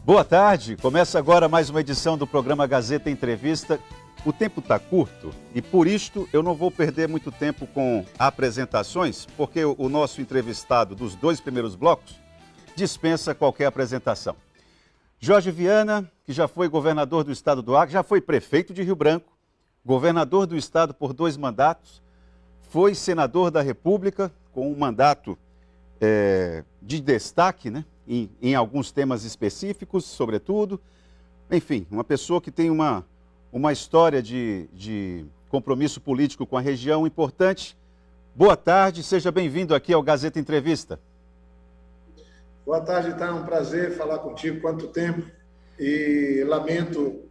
Boa tarde, começa agora mais uma edição do programa Gazeta Entrevista. O tempo está curto e por isto eu não vou perder muito tempo com apresentações, porque o nosso entrevistado dos dois primeiros blocos dispensa qualquer apresentação. Jorge Viana, que já foi governador do estado do Acre, já foi prefeito de Rio Branco, governador do estado por 2 mandatos, foi senador da República com um mandato de destaque, né? Em alguns temas específicos, sobretudo. Enfim, uma pessoa que tem uma história de compromisso político com a região importante. Boa tarde, seja bem-vindo aqui ao Gazeta Entrevista. Boa tarde, tá? É um prazer falar contigo. Quanto tempo? E lamento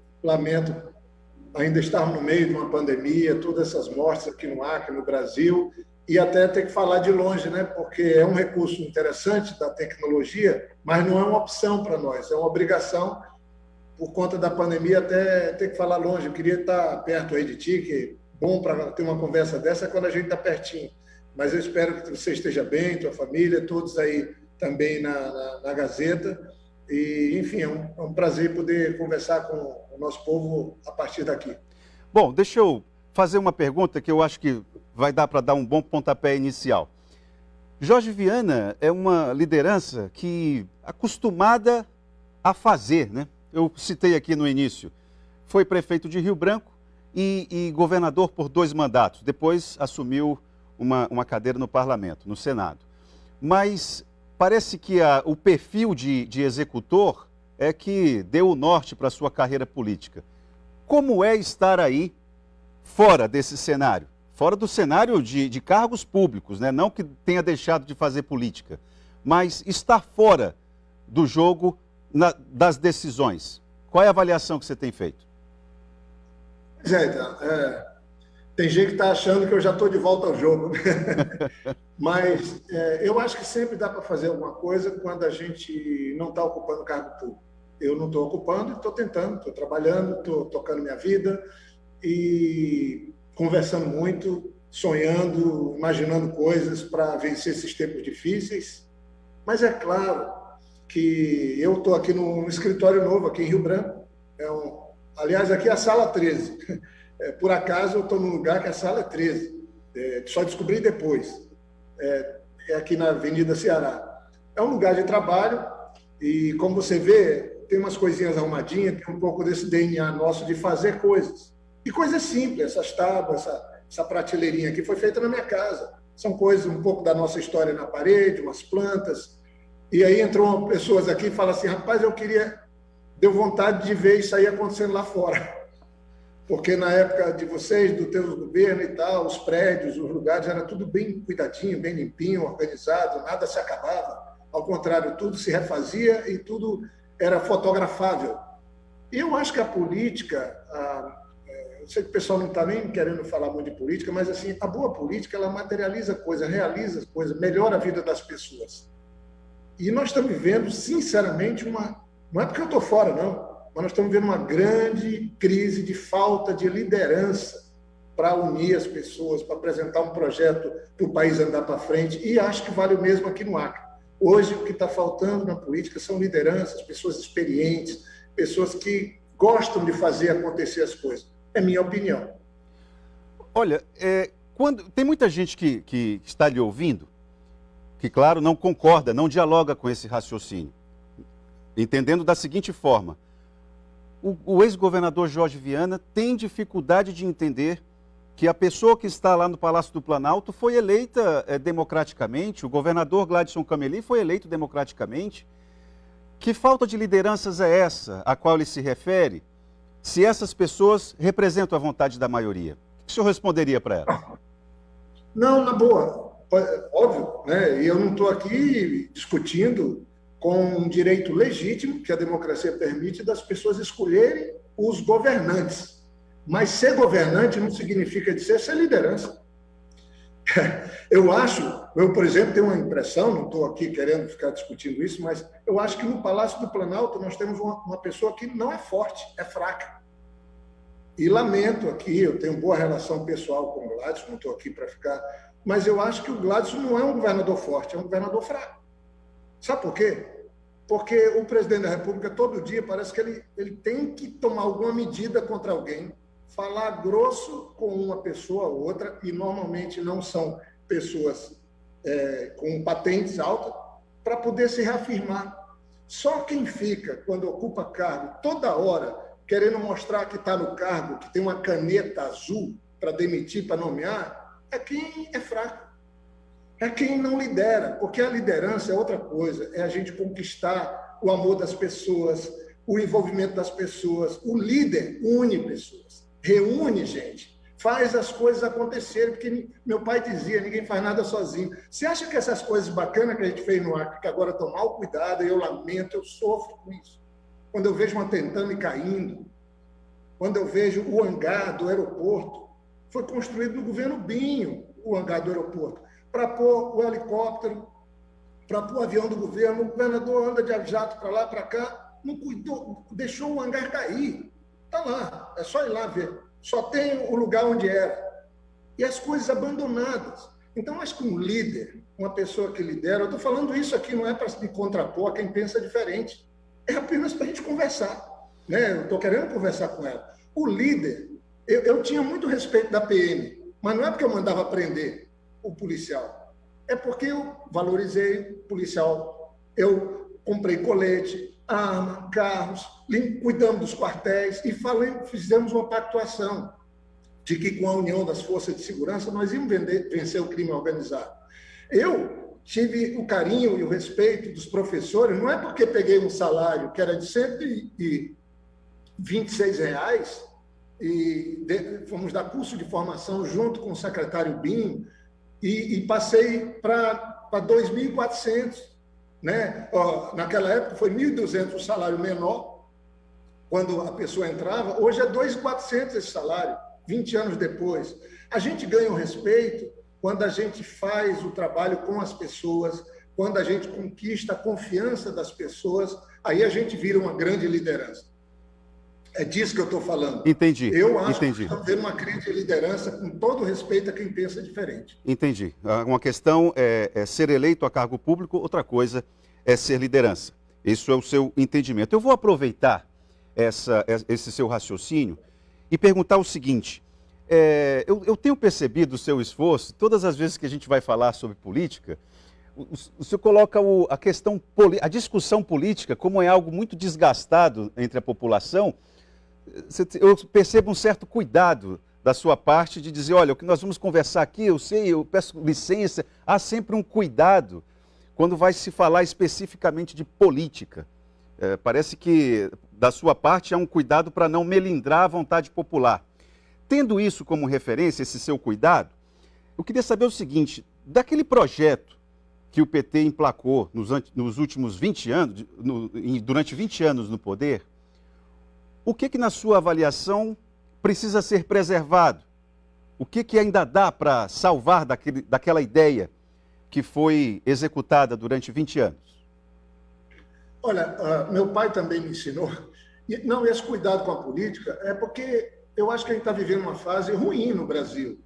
ainda estarmos no meio de uma pandemia, todas essas mortes aqui no Acre, no Brasil, e até ter que falar de longe, né? Porque é um recurso interessante da tecnologia, mas não é uma opção para nós, é uma obrigação, por conta da pandemia, até ter que falar longe. Eu queria estar perto aí de ti, que é bom para ter uma conversa dessa quando a gente está pertinho. Mas eu espero que você esteja bem, tua família, todos aí também na Gazeta. E, enfim, é um prazer poder conversar com o nosso povo a partir daqui. Bom, deixa eu fazer uma pergunta que eu acho que vai dar para dar um bom pontapé inicial. Jorge Viana é uma liderança que acostumada a fazer, né? Eu citei aqui no início, foi prefeito de Rio Branco e governador por 2 mandatos. Depois assumiu uma cadeira no parlamento, no Senado. Mas parece que o perfil de executor é que deu o norte para a sua carreira política. Como é estar aí, fora desse cenário? Fora do cenário de cargos públicos, né? Não que tenha deixado de fazer política, mas estar fora do jogo das decisões. Qual é a avaliação que você tem feito? Pois é, então, tem gente que está achando que eu já estou de volta ao jogo. Mas eu acho que sempre dá para fazer alguma coisa quando a gente não está ocupando cargo público. Eu não estou ocupando, estou tentando, estou trabalhando, estou tocando minha vida e conversando muito, sonhando, imaginando coisas para vencer esses tempos difíceis. Mas é claro que eu estou aqui no escritório novo, aqui em Rio Branco. Aliás, aqui é a sala 13. Por acaso eu estou num lugar que a sala é 13. Só descobri depois. É aqui na Avenida Ceará. É um lugar de trabalho e, como você vê, tem umas coisinhas arrumadinhas, tem um pouco desse DNA nosso de fazer coisas. E coisas simples, essas tábuas, essa prateleirinha aqui foi feita na minha casa. São coisas, um pouco da nossa história na parede, umas plantas. E aí entram pessoas aqui e falam assim, rapaz, deu vontade de ver isso aí acontecendo lá fora. Porque na época de vocês, do teu governo e tal, os prédios, os lugares, era tudo bem cuidadinho, bem limpinho, organizado, nada se acabava. Ao contrário, tudo se refazia e tudo era fotografável. E eu acho que a política, eu sei que o pessoal não está nem querendo falar muito de política, mas assim, a boa política, ela materializa coisas, realiza coisas, melhora a vida das pessoas. E nós estamos vivendo, sinceramente, não é porque eu estou fora, não, mas nós estamos vendo uma grande crise de falta de liderança para unir as pessoas, para apresentar um projeto para o país andar para frente, e acho que vale o mesmo aqui no Acre. Hoje, o que está faltando na política são lideranças, pessoas experientes, pessoas que gostam de fazer acontecer as coisas. É minha opinião. Olha, tem muita gente que está lhe ouvindo, que, claro, não concorda, não dialoga com esse raciocínio, entendendo da seguinte forma: o ex-governador Jorge Viana tem dificuldade de entender que a pessoa que está lá no Palácio do Planalto foi eleita democraticamente, o governador Gladson Cameli foi eleito democraticamente. Que falta de lideranças é essa a qual ele se refere, se essas pessoas representam a vontade da maioria? O que o senhor responderia para ela? Não, na boa, óbvio, né? E eu não estou aqui discutindo com um direito legítimo que a democracia permite das pessoas escolherem os governantes. Mas ser governante não significa ser liderança. Eu, por exemplo, tenho uma impressão, não estou aqui querendo ficar discutindo isso, mas eu acho que no Palácio do Planalto nós temos uma pessoa que não é forte, é fraca. E lamento aqui, eu tenho boa relação pessoal com o Gladson, não estou aqui para ficar, mas eu acho que o Gladson não é um governador forte, é um governador fraco. Sabe por quê? Porque o presidente da República, todo dia, parece que ele tem que tomar alguma medida contra alguém, falar grosso com uma pessoa ou outra, e normalmente não são pessoas com patentes altas, para poder se reafirmar. Só quem fica, quando ocupa cargo, toda hora, querendo mostrar que está no cargo, que tem uma caneta azul para demitir, para nomear, é quem é fraco. É quem não lidera, porque a liderança é outra coisa, é a gente conquistar o amor das pessoas, o envolvimento das pessoas. O líder une pessoas, reúne gente, faz as coisas acontecerem, porque meu pai dizia, ninguém faz nada sozinho. Você acha que essas coisas bacanas que a gente fez no Acre, que agora estão mal cuidadas, eu lamento, eu sofro com isso. Quando eu vejo uma tentame caindo, quando eu vejo o hangar do aeroporto, foi construído no governo Binho, o hangar do aeroporto, para pôr o helicóptero, para pôr o avião do governo. O governador anda de jato para lá, para cá, não cuidou, deixou o hangar cair. Está lá, é só ir lá ver. Só tem o lugar onde era. E as coisas abandonadas. Então, acho que um líder, uma pessoa que lidera, eu estou falando isso aqui, não é para se contrapor a quem pensa diferente, é apenas para a gente conversar. Né? Eu estou querendo conversar com ela. O líder, eu tinha muito respeito da PM, mas não é porque eu mandava prender o policial. É porque eu valorizei o policial. Eu comprei colete, arma, carros, cuidamos dos quartéis e fizemos uma pactuação de que com a união das forças de segurança nós íamos vencer o crime organizado. Eu tive o carinho e o respeito dos professores, não é porque peguei um salário que era de R$ 126 e fomos dar curso de formação junto com o secretário Binho, e passei para 2.400, né? Naquela época foi 1.200 o salário menor, quando a pessoa entrava, hoje é 2.400 esse salário, 20 anos depois. A gente ganha o respeito quando a gente faz o trabalho com as pessoas, quando a gente conquista a confiança das pessoas, aí a gente vira uma grande liderança. É disso que eu estou falando. Entendi. Eu acho que estamos vendo uma crise de liderança com todo respeito a quem pensa diferente. Entendi. Uma questão é ser eleito a cargo público, outra coisa é ser liderança. Isso é o seu entendimento. Eu vou aproveitar esse seu raciocínio e perguntar o seguinte. Eu tenho percebido o seu esforço, todas as vezes que a gente vai falar sobre política, o senhor coloca a discussão política como é algo muito desgastado entre a população. Eu percebo um certo cuidado da sua parte de dizer, olha, o que nós vamos conversar aqui, eu peço licença, há sempre um cuidado quando vai se falar especificamente de política. Parece que da sua parte há um cuidado para não melindrar a vontade popular. Tendo isso como referência, esse seu cuidado, eu queria saber o seguinte, daquele projeto que o PT emplacou nos últimos 20 anos, durante 20 anos no poder, o que na sua avaliação precisa ser preservado? O que ainda dá para salvar daquela ideia que foi executada durante 20 anos? Olha, meu pai também me ensinou, esse cuidado com a política é porque eu acho que a gente está vivendo uma fase ruim no Brasil.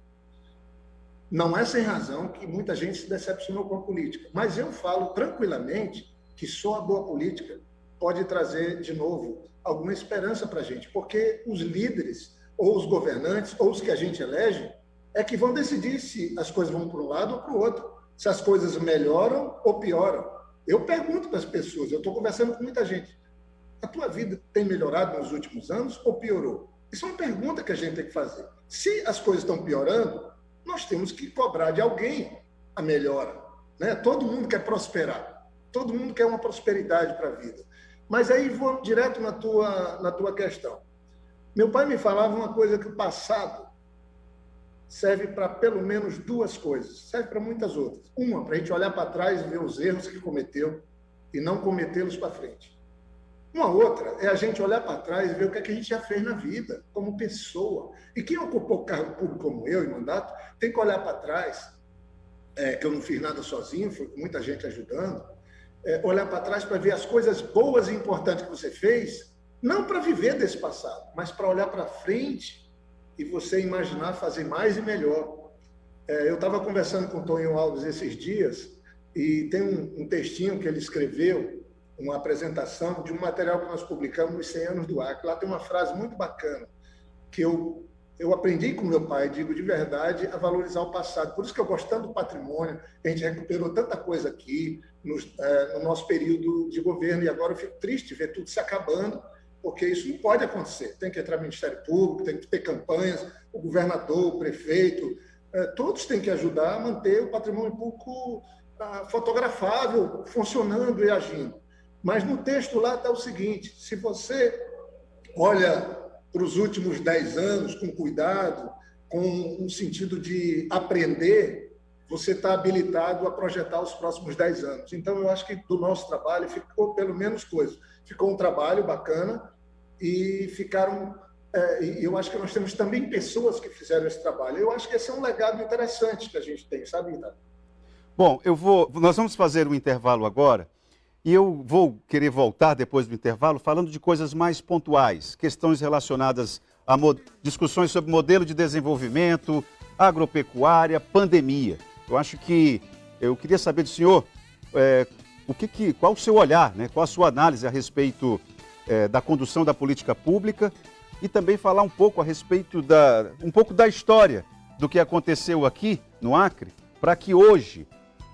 Não é sem razão que muita gente se decepcionou com a política, mas eu falo tranquilamente que só a boa política pode trazer de novo alguma esperança para a gente, porque os líderes, ou os governantes, ou os que a gente elege, é que vão decidir se as coisas vão para um lado ou para o outro, se as coisas melhoram ou pioram. Eu pergunto para as pessoas, eu estou conversando com muita gente, a tua vida tem melhorado nos últimos anos ou piorou? Isso é uma pergunta que a gente tem que fazer. Se as coisas estão piorando, nós temos que cobrar de alguém a melhora. Né? Todo mundo quer prosperar, todo mundo quer uma prosperidade para a vida. Mas aí vou direto na tua questão. Meu pai me falava uma coisa, que o passado serve para pelo menos duas coisas, serve para muitas outras. Uma, para a gente olhar para trás e ver os erros que cometeu e não cometê-los para frente. Uma outra é a gente olhar para trás e ver o que a gente já fez na vida, como pessoa. E quem ocupou cargo público como eu, em mandato, tem que olhar para trás, que eu não fiz nada sozinho, foi com muita gente ajudando, olhar para trás para ver as coisas boas e importantes que você fez, não para viver desse passado, mas para olhar para frente e você imaginar fazer mais e melhor. Eu estava conversando com o Tonho Alves esses dias e tem um textinho que ele escreveu uma apresentação de um material que nós publicamos nos 100 anos do Acre. Lá tem uma frase muito bacana, que eu aprendi com meu pai, digo de verdade, a valorizar o passado. Por isso que eu gosto tanto do patrimônio, a gente recuperou tanta coisa aqui no nosso período de governo, e agora eu fico triste ver tudo se acabando, porque isso não pode acontecer. Tem que entrar Ministério Público, tem que ter campanhas, o governador, o prefeito, todos têm que ajudar a manter o patrimônio público fotografável, funcionando e agindo. Mas no texto lá está o seguinte: se você olha para os últimos 10 anos com cuidado, com um sentido de aprender, você está habilitado a projetar os próximos 10 anos. Então, eu acho que do nosso trabalho ficou pelo menos coisa. Ficou um trabalho bacana e eu acho que nós temos também pessoas que fizeram esse trabalho. Eu acho que esse é um legado interessante que a gente tem, sabe, Ita? Bom, nós vamos fazer um intervalo agora e eu vou querer voltar depois do intervalo falando de coisas mais pontuais, questões relacionadas a discussões sobre modelo de desenvolvimento, agropecuária, pandemia. Eu queria saber do senhor qual o seu olhar, né? Qual a sua análise a respeito da condução da política pública e também falar um pouco a respeito da história do que aconteceu aqui no Acre, para que hoje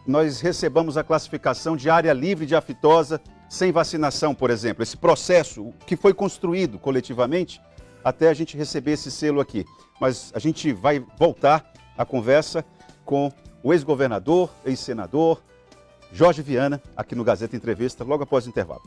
nós recebamos a classificação de área livre de aftosa sem vacinação, por exemplo. Esse processo que foi construído coletivamente até a gente receber esse selo aqui. Mas a gente vai voltar a conversa com o ex-governador, ex-senador Jorge Viana, aqui no Gazeta Entrevista, logo após o intervalo.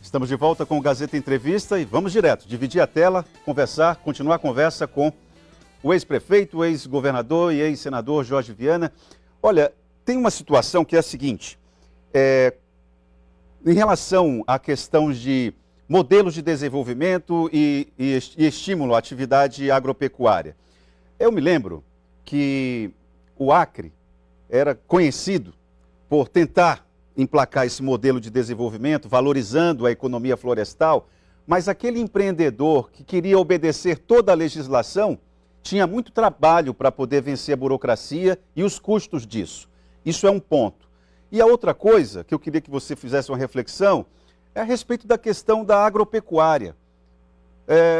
Estamos de volta com o Gazeta Entrevista e vamos direto, dividir a tela, continuar a conversa com o ex-prefeito, ex-governador e ex-senador Jorge Viana. Olha, tem uma situação que é a seguinte, em relação à questão de modelos de desenvolvimento e estímulo à atividade agropecuária. Eu me lembro que o Acre era conhecido por tentar emplacar esse modelo de desenvolvimento, valorizando a economia florestal, mas aquele empreendedor que queria obedecer toda a legislação tinha muito trabalho para poder vencer a burocracia e os custos disso. Isso é um ponto. E a outra coisa que eu queria que você fizesse uma reflexão é a respeito da questão da agropecuária.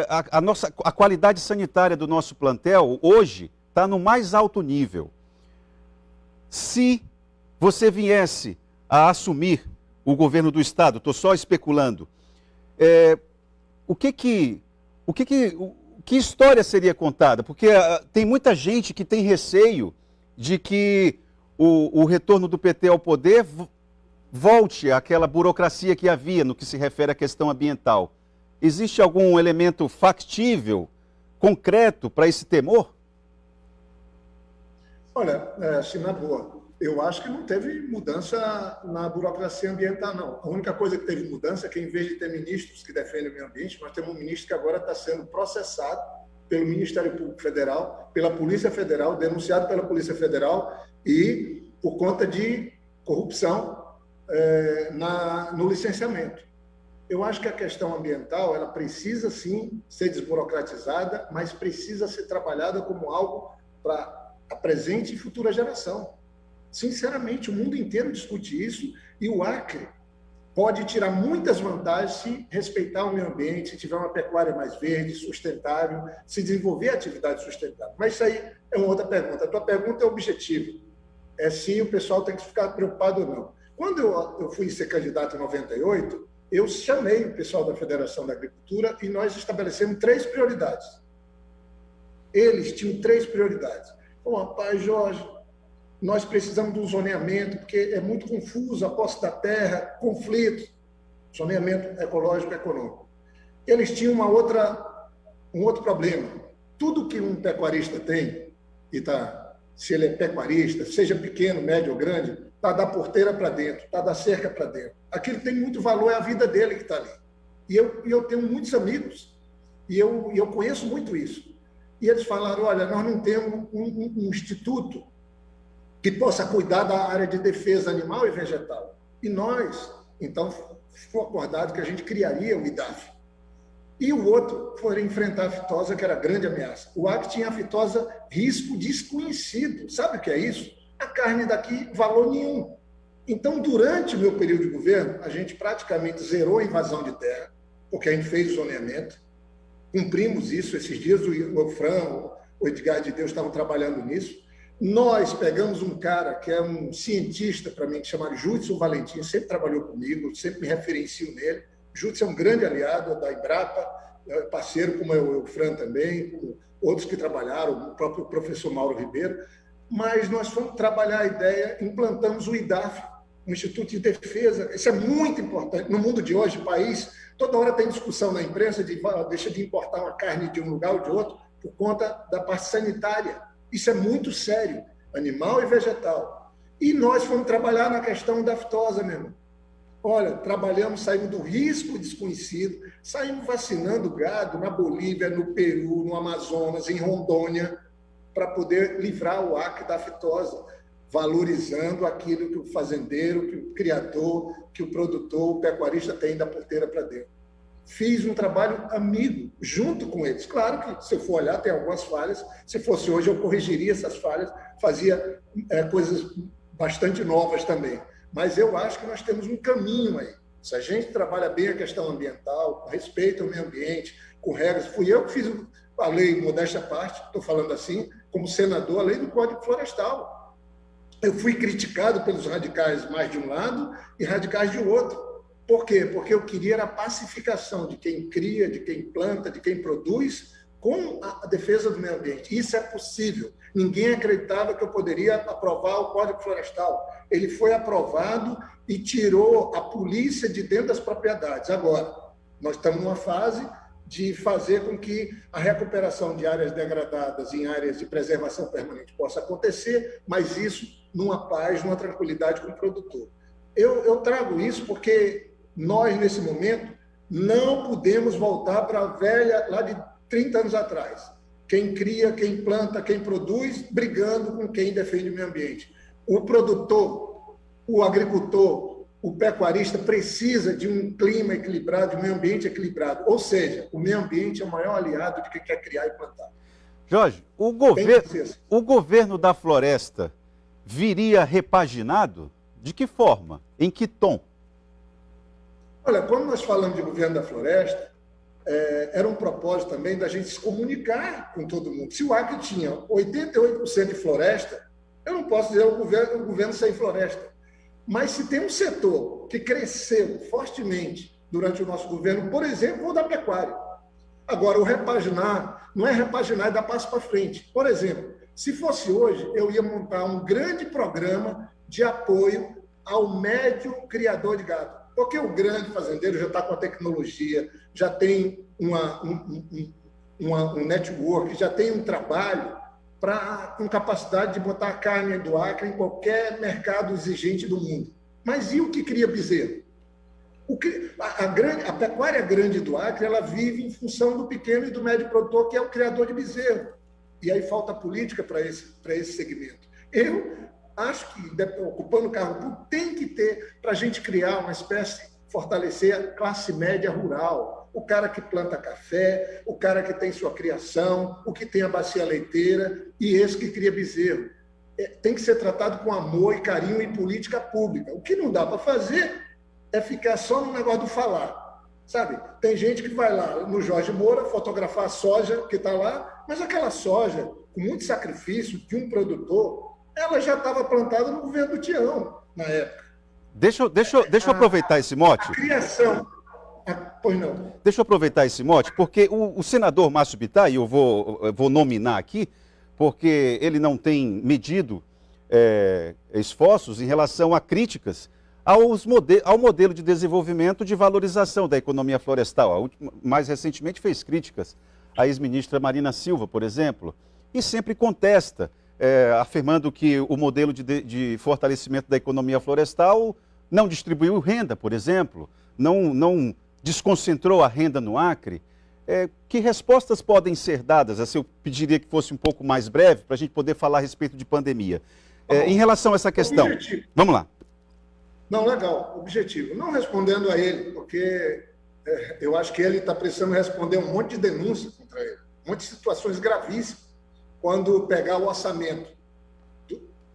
A qualidade sanitária do nosso plantel hoje está no mais alto nível. Se você viesse a assumir o governo do Estado, estou só especulando, que história seria contada? Porque tem muita gente que tem receio de que o retorno do PT ao poder volte àquela burocracia que havia no que se refere à questão ambiental. Existe algum elemento factível, concreto, para esse temor? Olha, assim, na boa, eu acho que não teve mudança na burocracia ambiental, não. A única coisa que teve mudança é que, em vez de ter ministros que defendem o meio ambiente, nós temos um ministro que agora está sendo processado pelo Ministério Público Federal, pela Polícia Federal, denunciado pela Polícia Federal e por conta de corrupção no licenciamento. Eu acho que a questão ambiental ela precisa, sim, ser desburocratizada, mas precisa ser trabalhada como algo para a presente e futura geração. Sinceramente, o mundo inteiro discute isso e o Acre pode tirar muitas vantagens se respeitar o meio ambiente, se tiver uma pecuária mais verde, sustentável, se desenvolver atividade sustentável. Mas isso aí é uma outra pergunta. A tua pergunta é objetiva. É se o pessoal tem que ficar preocupado ou não. Quando eu fui ser candidato em 98, eu chamei o pessoal da Federação da Agricultura e nós estabelecemos 3 prioridades. Eles tinham 3 prioridades. Bom, rapaz, Jorge, nós precisamos de um zoneamento, porque é muito confuso a posse da terra, conflitos, zoneamento ecológico e econômico. Eles tinham um outro problema. Tudo que um pecuarista tem, se ele é pecuarista, seja pequeno, médio ou grande, está da porteira para dentro, está da cerca para dentro. Aquilo que tem muito valor é a vida dele que está ali. eu tenho muitos amigos, e eu conheço muito isso. E eles falaram, olha, nós não temos um instituto que possa cuidar da área de defesa animal e vegetal. E nós, então, ficou acordado que a gente criaria o IDAF. E o outro foi enfrentar a fitosa, que era a grande ameaça. O Acre tinha a fitosa risco desconhecido. Sabe o que é isso? A carne daqui, valor nenhum. Então, durante o meu período de governo, a gente praticamente zerou a invasão de terra, porque a gente fez o zoneamento, cumprimos isso. Esses dias o Fran, o Edgar de Deus estavam trabalhando nisso. Nós pegamos um cara que é um cientista para mim, que chama Judson Valentim, sempre trabalhou comigo, sempre me referencio nele. Judson é um grande aliado da Embrapa, parceiro como o Fran também, como outros que trabalharam, o próprio professor Mauro Ribeiro. Mas nós fomos trabalhar a ideia, implantamos o IDAF, o Instituto de Defesa. Isso é muito importante. No mundo de hoje, o país, toda hora tem discussão na imprensa de deixa de importar uma carne de um lugar ou de outro por conta da parte sanitária. Isso é muito sério, animal e vegetal. E nós fomos trabalhar na questão da fitosa, meu irmão. Olha, trabalhamos, saímos do risco desconhecido, saímos vacinando gado na Bolívia, no Peru, no Amazonas, em Rondônia, para poder livrar o Acre da fitosa, valorizando aquilo que o fazendeiro, que o criador, que o produtor, o pecuarista tem da porteira para dentro. Fiz um trabalho amigo, junto com eles. Claro que, se eu for olhar, tem algumas falhas. Se fosse hoje, eu corrigiria essas falhas, fazia coisas bastante novas também. Mas eu acho que nós temos um caminho aí. Se a gente trabalha bem a questão ambiental, respeita o meio ambiente, com regras. Fui eu que fiz a lei, modéstia à parte, estou falando assim, como senador, a lei do Código Florestal. Eu fui criticado pelos radicais mais de um lado e radicais de outro. Por quê? Porque eu queria a pacificação de quem cria, de quem planta, de quem produz, com a defesa do meio ambiente. Isso é possível. Ninguém acreditava que eu poderia aprovar o Código Florestal. Ele foi aprovado e tirou a polícia de dentro das propriedades. Agora, nós estamos numa fase de fazer com que a recuperação de áreas degradadas em áreas de preservação permanente possa acontecer, mas isso numa paz, numa tranquilidade com o produtor. Eu trago isso porque nós, nesse momento, não podemos voltar para a velha, lá de 30 anos atrás. Quem cria, quem planta, quem produz, brigando com quem defende o meio ambiente. O produtor, o agricultor, o pecuarista precisa de um clima equilibrado, de um meio ambiente equilibrado. Ou seja, o meio ambiente é o maior aliado de quem quer criar e plantar. Jorge, o governo da floresta viria repaginado? De que forma? Em que tom? Olha, quando nós falamos de governo da floresta, era um propósito também da gente se comunicar com todo mundo. Se o Acre tinha 88% de floresta, eu não posso dizer o governo sem floresta. Mas se tem um setor que cresceu fortemente durante o nosso governo, por exemplo, o da pecuária. Agora, o repaginar, não é repaginar e dar passo para frente. Por exemplo, se fosse hoje, eu ia montar um grande programa de apoio ao médio criador de gado. Porque o grande fazendeiro já está com a tecnologia, já tem um network, já tem um trabalho com capacidade de botar a carne do Acre em qualquer mercado exigente do mundo. Mas e o que cria bezerro? A pecuária grande do Acre, ela vive em função do pequeno e do médio produtor, que é o criador de bezerro. E aí falta política para esse segmento. Eu acho que, ocupando o cargo público, tem que ter, para a gente criar uma espécie, fortalecer a classe média rural, o cara que planta café, o cara que tem sua criação, o que tem a bacia leiteira e esse que cria bezerro. Tem que ser tratado com amor e carinho e política pública. O que não dá para fazer é ficar só no negócio do falar, sabe? Tem gente que vai lá no Jorge Moura fotografar a soja que está lá, mas aquela soja, com muito sacrifício de um produtor, ela já estava plantada no governo do Tião, na época. Deixa eu aproveitar esse mote. A criação. Pois não. Deixa eu aproveitar esse mote, porque o senador Márcio Bittar, e eu vou nominar aqui, porque ele não tem medido esforços em relação a críticas ao modelo de desenvolvimento de valorização da economia florestal. Mais recentemente fez críticas à ex-ministra Marina Silva, por exemplo, e sempre contesta, afirmando que o modelo de fortalecimento da economia florestal não distribuiu renda, por exemplo, não desconcentrou a renda no Acre. Que respostas podem ser dadas? Assim, eu pediria que fosse um pouco mais breve para a gente poder falar a respeito de pandemia. Em relação a essa questão, Objetivo. vamos lá. Não, legal, objetivo. Não respondendo a ele, porque eu acho que ele está precisando responder um monte de denúncias contra ele, um monte de situações gravíssimas, quando pegar o orçamento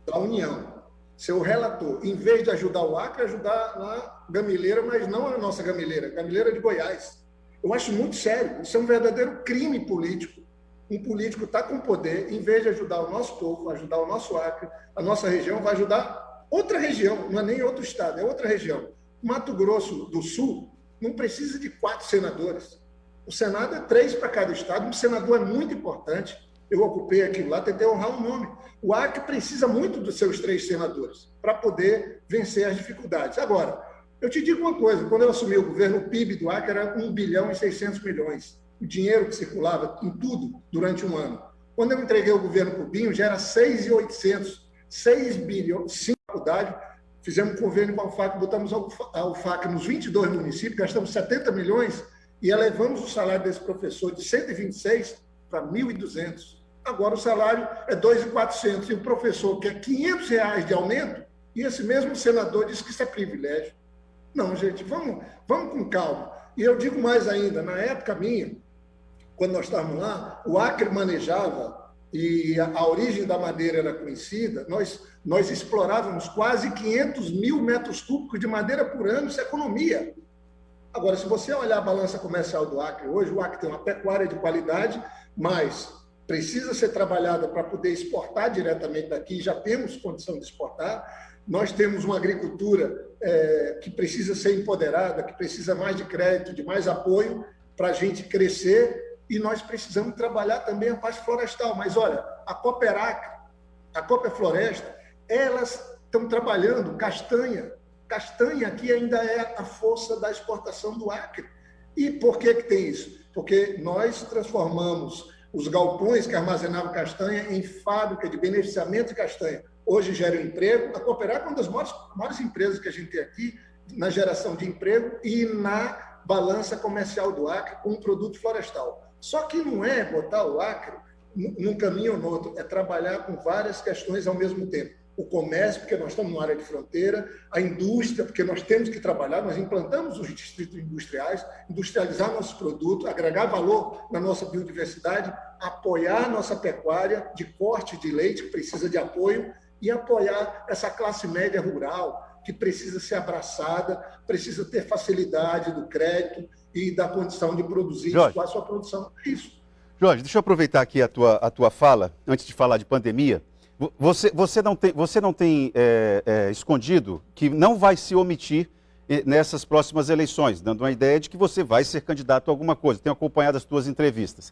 da União, seu relator, em vez de ajudar o Acre, ajudar na Gamileira, mas não a nossa Gamileira, a Gamileira de Goiás. Eu acho muito sério, isso é um verdadeiro crime político. Um político está com poder, em vez de ajudar o nosso povo, ajudar o nosso Acre, a nossa região, vai ajudar outra região, não é nem outro estado, é outra região. Mato Grosso do Sul não precisa de 4 senadores. O Senado é 3 para cada estado, um senador é muito importante. Eu ocupei aquilo lá, tentei honrar o nome. O Acre precisa muito dos seus 3 senadores para poder vencer as dificuldades. Agora, eu te digo uma coisa, quando eu assumi o governo, o PIB do Acre era 1 bilhão e 600 milhões. O dinheiro que circulava em tudo durante um ano. Quando eu entreguei o governo para o Binho, já era 6.800, 6 bilhões, 5 faculdades. Fizemos um convênio com a UFAC, botamos a UFAC nos 22 municípios, gastamos 70 milhões e elevamos o salário desse professor de 126 para 1.200. Agora o salário é 2.400 e o professor quer R$500 de aumento e esse mesmo senador diz que isso é privilégio. Não, gente, vamos com calma. E eu digo mais ainda, na época minha, quando nós estávamos lá, o Acre manejava e a origem da madeira era conhecida, nós explorávamos quase 500 mil metros cúbicos de madeira por ano, isso é economia. Agora, se você olhar a balança comercial do Acre hoje, o Acre tem uma pecuária de qualidade, mas precisa ser trabalhada para poder exportar diretamente daqui, já temos condição de exportar. Nós temos uma agricultura que precisa ser empoderada, que precisa mais de crédito, de mais apoio para a gente crescer, e nós precisamos trabalhar também a parte florestal. Mas, olha, a Cooperacre, a Cooper Floresta, elas estão trabalhando castanha. Castanha aqui ainda é a força da exportação do Acre. E por que tem isso? Porque nós transformamos os galpões que armazenavam castanha em fábrica de beneficiamento de castanha. Hoje gera emprego. A Cooperacre é uma das maiores empresas que a gente tem aqui na geração de emprego e na balança comercial do Acre com um produto florestal. Só que não é botar o Acre num caminho ou no outro, é trabalhar com várias questões ao mesmo tempo. O comércio, porque nós estamos numa área de fronteira, a indústria, porque nós temos que trabalhar, nós implantamos os distritos industriais, industrializar nossos produtos, agregar valor na nossa biodiversidade, apoiar nossa pecuária de corte de leite, que precisa de apoio, e apoiar essa classe média rural, que precisa ser abraçada, precisa ter facilidade do crédito e da condição de produzir com a sua produção. É isso. Jorge, deixa eu aproveitar aqui a tua fala, antes de falar de pandemia. Você não tem escondido que não vai se omitir nessas próximas eleições, dando uma ideia de que você vai ser candidato a alguma coisa. Tenho acompanhado as tuas entrevistas.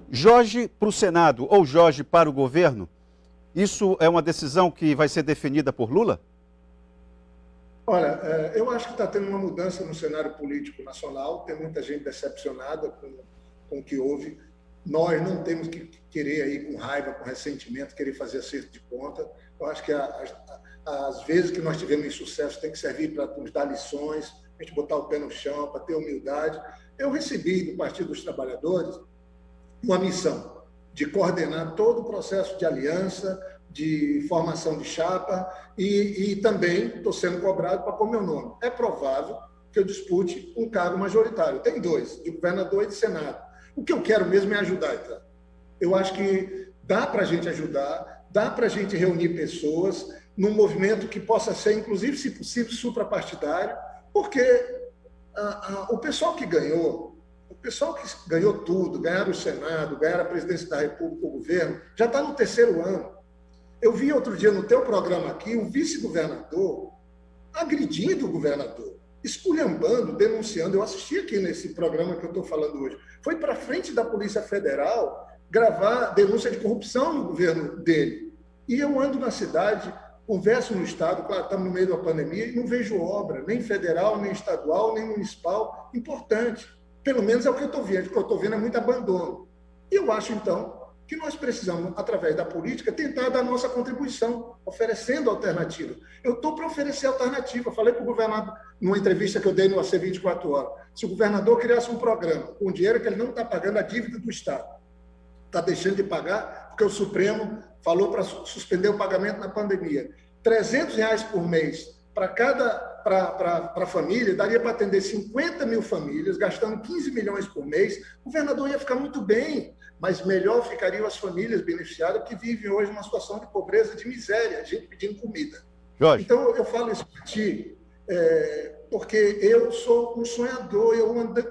Jorge para o Senado ou Jorge para o governo, isso é uma decisão que vai ser definida por Lula? Olha, eu acho que está tendo uma mudança no cenário político nacional, tem muita gente decepcionada com o que houve. Nós não temos que querer aí com raiva, com ressentimento, querer fazer acerto de conta. Eu acho que as vezes que nós tivemos insucesso tem que servir para nos dar lições, a gente botar o pé no chão, para ter humildade. Eu recebi do Partido dos Trabalhadores uma missão de coordenar todo o processo de aliança, de formação de chapa e também estou sendo cobrado para pôr meu nome. É provável que eu dispute um cargo majoritário. Tem 2, de governador e de Senado. O que eu quero mesmo é ajudar, então. Eu acho que dá para a gente ajudar, dá para a gente reunir pessoas num movimento que possa ser, inclusive, se possível, suprapartidário, porque o pessoal que ganhou tudo, ganharam o Senado, ganharam a presidência da República, o governo, já está no 3º ano. Eu vi outro dia no teu programa aqui o vice-governador agredindo o governador, esculhambando, denunciando. Eu assisti aqui nesse programa que eu estou falando hoje. Foi para frente da Polícia Federal gravar denúncia de corrupção no governo dele. E eu ando na cidade, converso no estado, claro, estamos no meio da pandemia, e não vejo obra, nem federal, nem estadual, nem municipal, importante. Pelo menos é o que eu estou vendo. O que eu estou vendo é muito abandono. E eu acho, então, que nós precisamos, através da política, tentar dar nossa contribuição, oferecendo alternativa. Eu estou para oferecer alternativa. Eu falei para o governador, numa entrevista que eu dei no AC 24 Horas, se o governador criasse um programa com dinheiro que ele não está pagando a dívida do Estado, está deixando de pagar, porque o Supremo falou para suspender o pagamento na pandemia. R$300 por mês para a família, daria para atender 50 mil famílias, gastando 15 milhões por mês. O governador ia ficar muito bem, mas melhor ficariam as famílias beneficiadas que vivem hoje numa situação de pobreza, de miséria, gente pedindo comida. Jorge. Então, eu falo isso para ti, porque eu sou um sonhador,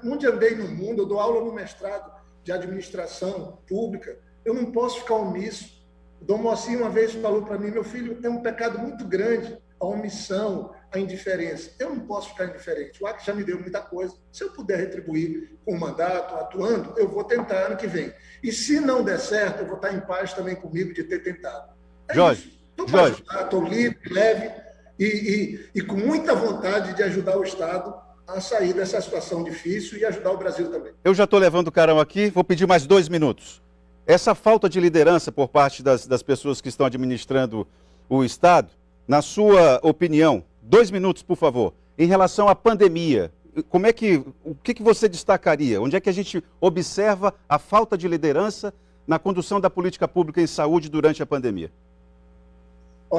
onde andei no mundo, eu dou aula no mestrado de administração pública, eu não posso ficar omisso. O Dom Moacir uma vez falou para mim, meu filho, é um pecado muito grande a omissão, a indiferença. Eu não posso ficar indiferente. O Acre já me deu muita coisa. Se eu puder retribuir com o mandato, atuando, eu vou tentar ano que vem. E se não der certo, eu vou estar em paz também comigo de ter tentado. Jorge, estou livre, leve e com muita vontade de ajudar o Estado a sair dessa situação difícil e ajudar o Brasil também. Eu já estou levando o carão aqui, vou pedir mais 2 minutos. Essa falta de liderança por parte das pessoas que estão administrando o Estado, na sua opinião, 2 minutos, por favor, em relação à pandemia, o que você destacaria? Onde é que a gente observa a falta de liderança na condução da política pública em saúde durante a pandemia?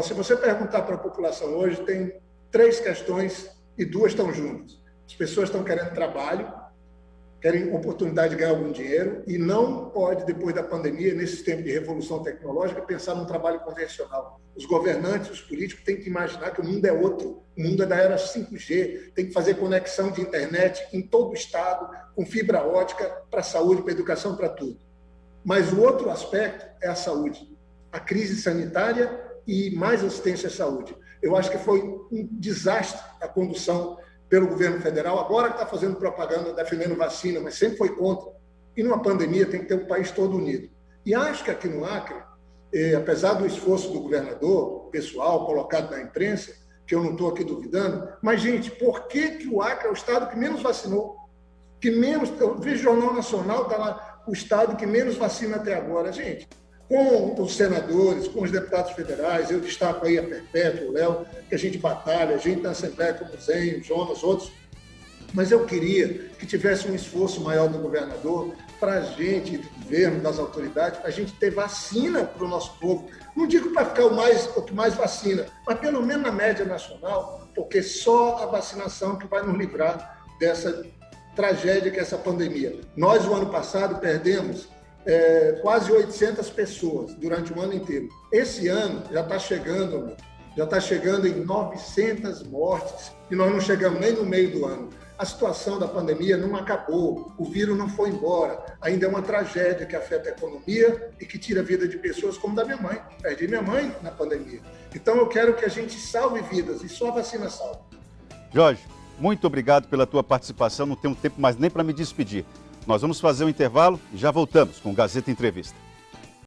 Se você perguntar para a população hoje, tem 3 questões e 2 estão juntas. As pessoas estão querendo trabalho, querem oportunidade de ganhar algum dinheiro e não pode, depois da pandemia, nesses tempos de revolução tecnológica, pensar num trabalho convencional. Os governantes, os políticos têm que imaginar que o mundo é outro. O mundo é da era 5G, tem que fazer conexão de internet em todo o estado, com fibra ótica, para a saúde, para a educação, para tudo. Mas o outro aspecto é a saúde. A crise sanitária e mais assistência à saúde. Eu acho que foi um desastre a condução pelo governo federal, agora que está fazendo propaganda, defendendo vacina, mas sempre foi contra. E numa pandemia tem que ter o país todo unido. E acho que aqui no Acre, apesar do esforço do governador, pessoal, colocado na imprensa, que eu não estou aqui duvidando, mas, gente, por que o Acre é o estado que menos vacinou? Eu vejo o Jornal Nacional, está lá, o estado que menos vacina até agora. Gente, com os senadores, com os deputados federais, eu destaco aí a Perpétua, o Léo, que a gente batalha, a gente na Assembleia, como o Zen, o Jonas, outros, mas eu queria que tivesse um esforço maior do governador para a gente, do governo, das autoridades, para a gente ter vacina para o nosso povo. Não digo para ficar o que mais vacina, mas pelo menos na média nacional, porque só a vacinação que vai nos livrar dessa tragédia que é essa pandemia. Nós, o ano passado, perdemos quase 800 pessoas durante o ano inteiro. Esse ano já está chegando em 900 mortes e nós não chegamos nem no meio do ano. A situação da pandemia não acabou, o vírus não foi embora, ainda é uma tragédia que afeta a economia e que tira a vida de pessoas como da minha mãe. Perdi minha mãe na pandemia. Então eu quero que a gente salve vidas e só a vacina salva. Jorge, muito obrigado pela tua participação, não tenho tempo mais nem para me despedir. Nós vamos fazer um intervalo e já voltamos com o Gazeta Entrevista.